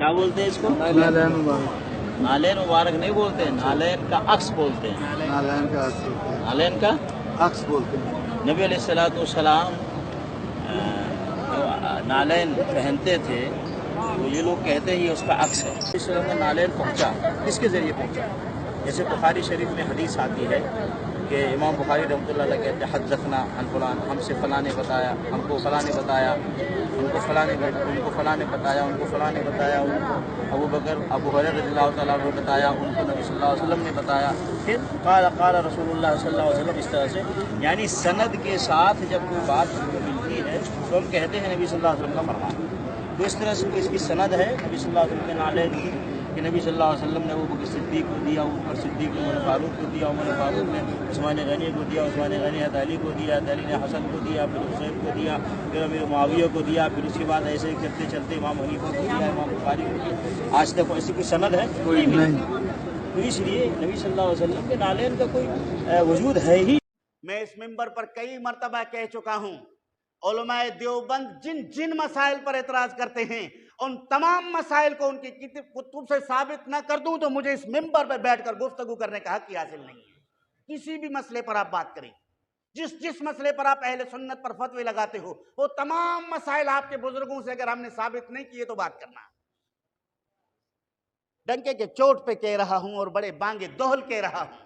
क्या बोलते हैं इसको? नालैन मुबारक। नालैन मुबारक नहीं बोलते हैं, नालैन का अक्स बोलते हैं। नालैन का अक्स बोलते हैं। नालैन का अक्स बोलते हैं। नबी अलैहिस्सलाम जो नालैन पहनते थे तो ये लोग कहते हैं ये उसका अक्स है। इस का नालैन पहुँचा, किसके ज़रिए पहुँचा? जैसे बुखारी शरीफ में हदीस आती है कि इमाम बुखारी रहमतुल्लाह अलैह कहते हैं हदसना अन फलान, हमसे फ़लाँ ने बताया, हमको फ़लाँ ने बताया, उनको फ़लाँ ने बताया, उनको फ़लाँ ने बताया, उनको फ़लाँ ने बताया, उनको अबू बकर अबू हुरैरा रज़ियल्लाहु तआला अन्हु ने बताया, उनको नबी सल्लल्लाहु अलैहि वसल्लम ने बताया, फिर क़ाल रसूलुल्लाह सल्लल्लाहु अलैहि वसल्लम, इस तरह से यानी सनद के साथ जब कोई बात हमको मिलती है तो हम कहते हैं नबी सल्लल्लाहु अलैहि वसल्लम का फरमान। तो इस तरह से इसकी सनद है नबी सल्लल्लाहु अलैहि वसल्लम के नालैन की कि नबी सल्लल्लाहु अलैहि वसल्लम ने अबू बकर सिद्दीक़ को दिया, अबू बकर सिद्दीक़ ने उमर फारूक को दिया, उमर फारूक ने उस्मान गनी को दिया, उस्मान गनी ने अली को दिया, अली ने हसन को दिया, फिर हुसैन को दिया, फिर अमीर मुआविया को दिया, फिर उसके बाद ऐसे चलते चलते इमाम हनीफा को दिया, इमाम बुखारी को दिया। आज तक ऐसी कोई सनद है कोई नहीं। तो इसलिए नबी सल्लल्लाहु अलैहि वसल्लम के नालैन का कोई वजूद है ही। मैं इस मिंबर पर कई मर्तबा कह चुका हूँ, उलमाए देवबंद जिन जिन मसाइल पर एतराज करते हैं उन तमाम मसाइल को उनकी कुतुब से साबित न कर दूं तो मुझे इस मिंबर पर बैठकर गुफ्तगू करने का हक ही हासिल नहीं है। किसी भी मसले पर आप बात करें, जिस जिस मसले पर आप अहले सुन्नत पर फतवे लगाते हो, वो तमाम मसाइल आपके बुजुर्गों से अगर हमने साबित नहीं किए तो बात करना। डंके के चोट पे कह रहा हूं और बड़े बांगे दोहल कह रहा हूं,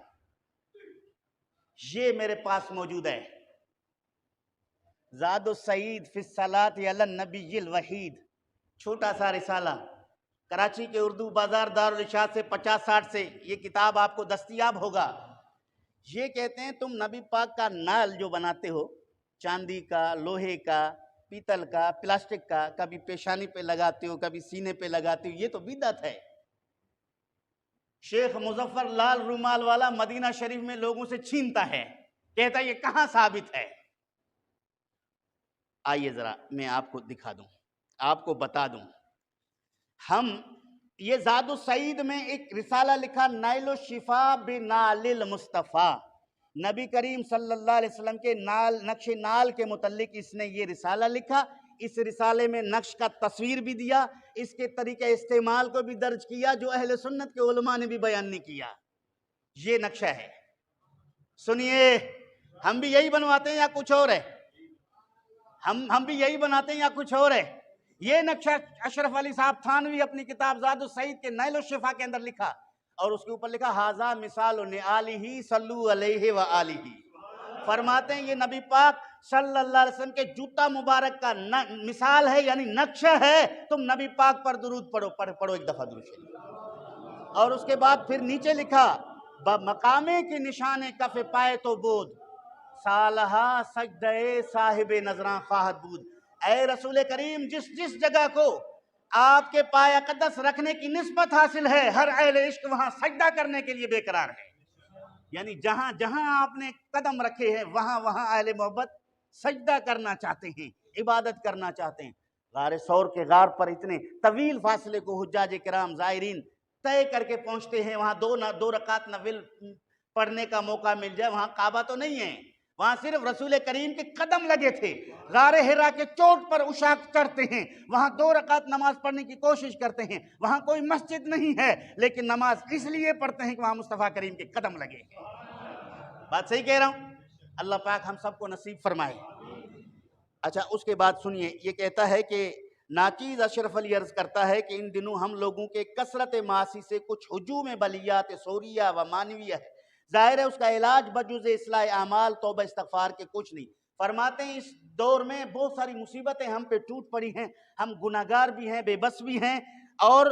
ये मेरे पास मौजूद है, ज़ादुस सईद फी सलात अलन नबीयिल वहीद, छोटा सा रिसाला, कराची के उर्दू बाजार दारुल इरशाद से 50-60 से ये किताब आपको दस्तयाब होगा। ये कहते हैं तुम नबी पाक का नाल जो बनाते हो, चांदी का, लोहे का, पीतल का, प्लास्टिक का, कभी पेशानी पे लगाते हो, कभी सीने पे लगाते हो, ये तो बिदअत है। शेख मुजफ्फर लाल रूमाल वाला मदीना शरीफ में लोगों से छीनता है, कहता है ये कहां साबित है? आइए जरा मैं आपको दिखा दूं, आपको बता दूं। हम ये ज़ादुस सईद में एक रिसाला लिखा, नाइलो शिफा बिनालिल मुस्तफ़ा, नबी करीम सल्लल्लाहु अलैहि वसल्लम के नाल, नक्शे नाल के मुतल्लिक इसने ये रिसाला लिखा। इस रिसाले में नक्श का तस्वीर भी दिया, इसके तरीके इस्तेमाल को भी दर्ज किया जो अहले सुन्नत के उलमा ने भी बयान नहीं किया। ये नक्शा है, सुनिए, हम भी यही बनवाते हैं या कुछ और है? हम भी यही बनाते हैं या कुछ और है? ये नक्शा अशरफ अली साहब थानवी अपनी किताब ज़ादुस सईद के नाइलो शिफा के अंदर लिखा और उसके ऊपर लिखा हाजा मिसाल आलिही सल्लु अलैहि व आलिही। फरमाते हैं ये नबी पाक सल्लल्लाहु अलैहि वसल्लम के जूता मुबारक का मिसाल है, यानी नक्शा है। तुम नबी पाक पर दुरूद पढ़ो एक दफा दुरूद शरीफ। और उसके बाद फिर नीचे लिखा मकामे के निशाने कफ़े पाए तो बोध सालहा सजदे साहिबे नजरां ख्वाहत बूद। ऐ रसूल करीम, जिस जिस जगह को आपके पाया कदस रखने की निस्बत हासिल है, हर अहले इश्क वहां सजदा करने के लिए बेकरार है। यानी जहां जहां आपने कदम रखे हैं वहां वहां अहले मोहब्बत सजदा करना चाहते हैं, इबादत करना चाहते हैं। गारे सौर के गार पर इतने तवील फासले को हुज्जाज किराम ज़ायरीन तय करके पहुंचते हैं, वहां दो रकात नफिल पढ़ने का मौका मिल जाए। वहां काबा तो नहीं है, वहां सिर्फ रसूल करीम के कदम लगे थे। गारे हिरा के चोट पर उशाक चढ़ते हैं, वहां 2 रकात नमाज पढ़ने की कोशिश करते हैं। वहां कोई मस्जिद नहीं है लेकिन नमाज इसलिए पढ़ते हैं कि वहां मुस्तफा करीम के कदम लगे। बात सही कह रहा हूं? अल्लाह पाक हम सबको नसीब फरमाए। अच्छा, उसके बाद सुनिए, ये कहता है कि नाचीज अशरफ अली अर्ज करता है कि इन दिनों हम लोगों के कसरत मासी से कुछ हुजूम बलियात सोरिया व मानवीय है। जाहिर है उसका इलाज बजुज़ इस्लाह आमाल तौबा इस्तगफार के कुछ नहीं। फरमाते हैं इस दौर में बहुत सारी मुसीबतें हम पे टूट पड़ी हैं, हम गुनाहगार भी हैं, बेबस भी हैं, और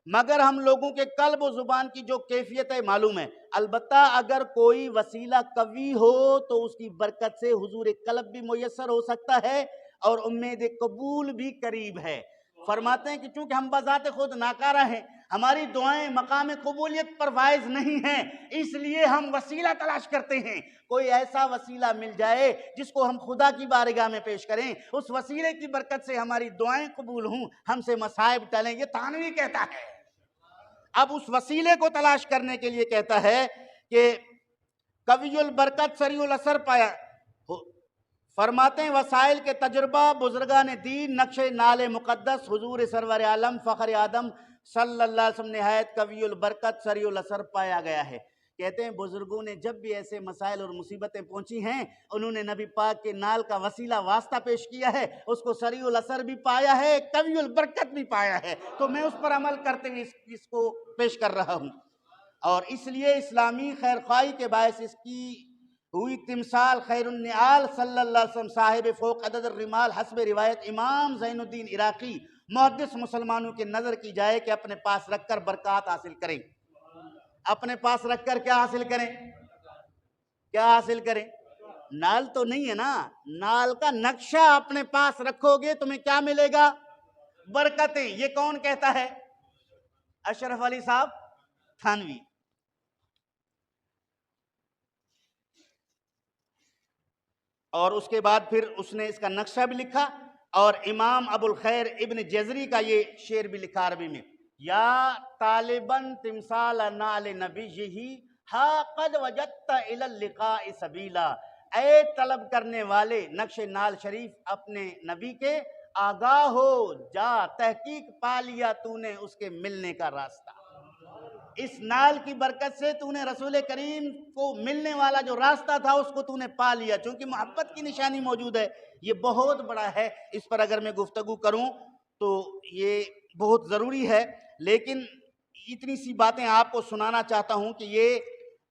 मगर हम लोगों के कल्ब और ज़ुबान की जो कैफियत है मालूम है। अलबत्ता अगर कोई वसीला कवी हो तो उसकी बरकत से हुजूर कल्ब भी मुयस्सर हो सकता है और उम्मीद कबूल भी करीब है। फरमाते हैं कि चूंकि हम बज़ात खुद नाकारा हैं, हमारी दुआएं मकाम कबूलियत पर वाइज नहीं हैं, इसलिए हम वसीला तलाश करते हैं। कोई ऐसा वसीला मिल जाए जिसको हम खुदा की बारगाह में पेश करें, उस वसीले की बरकत से हमारी दुआएं कबूल हों, हमसे मसाइब टलें। ये थानवी कहता है। अब उस वसीले को तलाश करने के लिए कहता है कि कवियुल बरकत सरीउल असर पाया فرماتے ہیں وسائل کے تجربہ بزرگان دین نقش نال مقدس حضور سرور عالم فخر آدم صلی اللہ علیہ وسلم نہایت قوی البرکت سریع الاثر پایا گیا ہے۔ کہتے ہیں بزرگوں نے جب بھی ایسے مسائل اور مصیبتیں پہنچی ہیں انہوں نے نبی پاک کے نال کا وسیلہ واسطہ پیش کیا ہے، اس کو سریع الاثر بھی پایا ہے، قوی البرکت بھی پایا ہے، تو میں اس پر عمل کرتے ہوئے اس کو پیش کر رہا ہوں۔ اور اس لیے اسلامی خیر خواہی کے باعث اس کی ہوئی تمثال خیر النعال صلی اللہ علیہ وسلم صاحب فوق عدد الرمال حسب روایت امام زین الدین عراقی محدث مسلمانوں کی نظر کی جائے کہ اپنے پاس رکھ کر برکات حاصل کریں۔ اپنے پاس رکھ کر کیا حاصل کریں؟ کیا حاصل کریں؟ نال تو نہیں ہے نا، نال کا نقشہ اپنے پاس رکھو گے تمہیں کیا ملے گا؟ برکتیں۔ یہ کون کہتا ہے؟ اشرف علی صاحب تھانوی۔ اور اس کے بعد پھر اس نے اس کا نقشہ بھی لکھا، اور امام ابو الخیر ابن جزری کا یہ شعر بھی لکھا عربی میں، یا طالباً تمثال نال نبیہ ہا قد وجدت الی اللقاء سبیلا، اے طلب کرنے والے نقش نال شریف اپنے نبی کے آگاہ ہو جا، تحقیق پا لیا تو نے اس کے ملنے کا راستہ۔ اس نال کی برکت سے تو نے رسول کریم کو ملنے والا جو راستہ تھا اس کو تو نے پا لیا، چونکہ محبت کی نشانی موجود ہے۔ یہ بہت بڑا ہے، اس پر اگر میں گفتگو کروں تو یہ بہت ضروری ہے، لیکن اتنی سی باتیں آپ کو سنانا چاہتا ہوں کہ یہ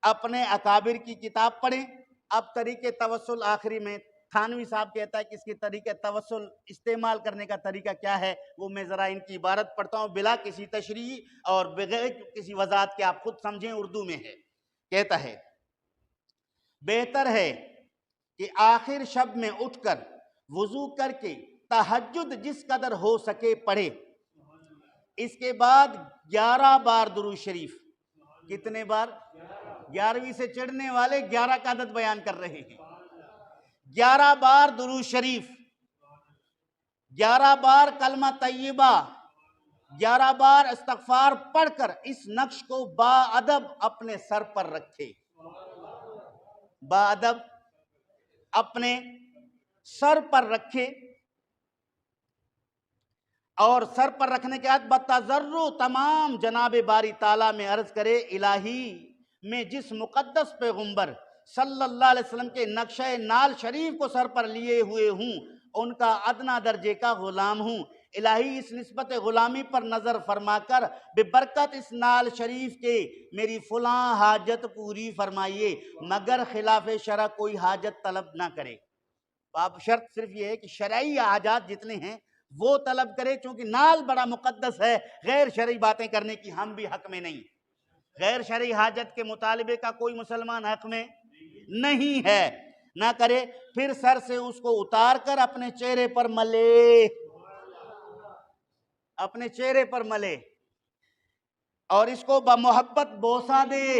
اپنے اکابر کی کتاب پڑھیں۔ اب طریقے توسل آخری میں تھانوی صاحب کہتا ہے کہ اس کی طریقے توسل استعمال کرنے کا طریقہ کیا ہے، وہ میں ذرا ان کی عبارت پڑھتا ہوں بلا کسی تشریح اور بغیر کسی وضاحت کے، آپ خود سمجھیں، اردو میں ہے۔ کہتا ہے بہتر ہے کہ آخر شب میں اٹھ کر وضو کر کے تہجد جس قدر ہو سکے پڑھے، اس کے بعد 11 بار درود شریف۔ کتنے بار؟ 11ویں سے چڑھنے والے 11 کا عدد بیان کر رہے ہیں۔ 11 بار درود شریف، 11 بار کلمہ طیبہ، 11 بار استغفار پڑھ کر اس نقش کو باادب اپنے سر پر رکھے۔ باادب اپنے سر پر رکھے، اور سر پر رکھنے کے بعد بتضرع تمام جناب باری تعالیٰ میں عرض کرے الہی میں جس مقدس پیغمبر صلی اللہ علیہ وسلم کے نقشہ نال شریف کو سر پر لیے ہوئے ہوں ان کا ادنا درجے کا غلام ہوں، الہی اس نسبت غلامی پر نظر فرما کر ببرکت اس نال شریف کے میری فلاں حاجت پوری فرمائیے، مگر خلاف شرع کوئی حاجت طلب نہ کرے۔ اب شرط صرف یہ ہے کہ شرعی حاجات جتنے ہیں وہ طلب کرے، چونکہ نال بڑا مقدس ہے، غیر شرعی باتیں کرنے کی ہم بھی حق میں نہیں۔ غیر شرعی حاجت کے مطالبے کا کوئی مسلمان حق میں نہیں ہے، نہ کرے۔ پھر سر سے اس کو اتار کر اپنے چہرے پر ملے، اپنے چہرے پر ملے، اور اس کو بمحبت بوسہ دے،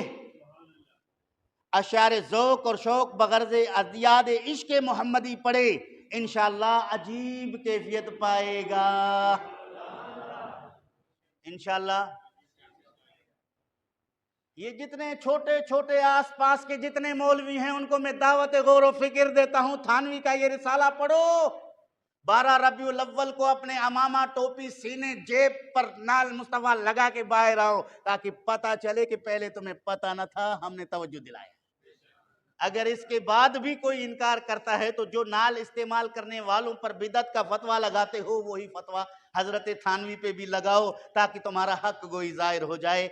اشعار ذوق اور شوق بغرض ازیاد عشق محمدی پڑھے، انشاءاللہ عجیب کیفیت پائے گا۔ انشاءاللہ یہ جتنے چھوٹے چھوٹے آس پاس کے جتنے مولوی ہیں ان کو میں دعوت غور و فکر دیتا ہوں، تھانوی کا یہ رسالہ پڑھو۔ 12 ربیع الاول کو اپنے امامہ ٹوپی سینے جیب پر نال مصطفیٰ لگا کے باہر آؤ، تاکہ پتہ چلے کہ پہلے تمہیں پتہ نہ تھا، ہم نے توجہ دلایا۔ اگر اس کے بعد بھی کوئی انکار کرتا ہے تو جو نال استعمال کرنے والوں پر بدعت کا فتویٰ لگاتے ہو وہی فتویٰ حضرت تھانوی پہ بھی لگاؤ، تاکہ تمہارا حق گوئی ظاہر ہو جائے۔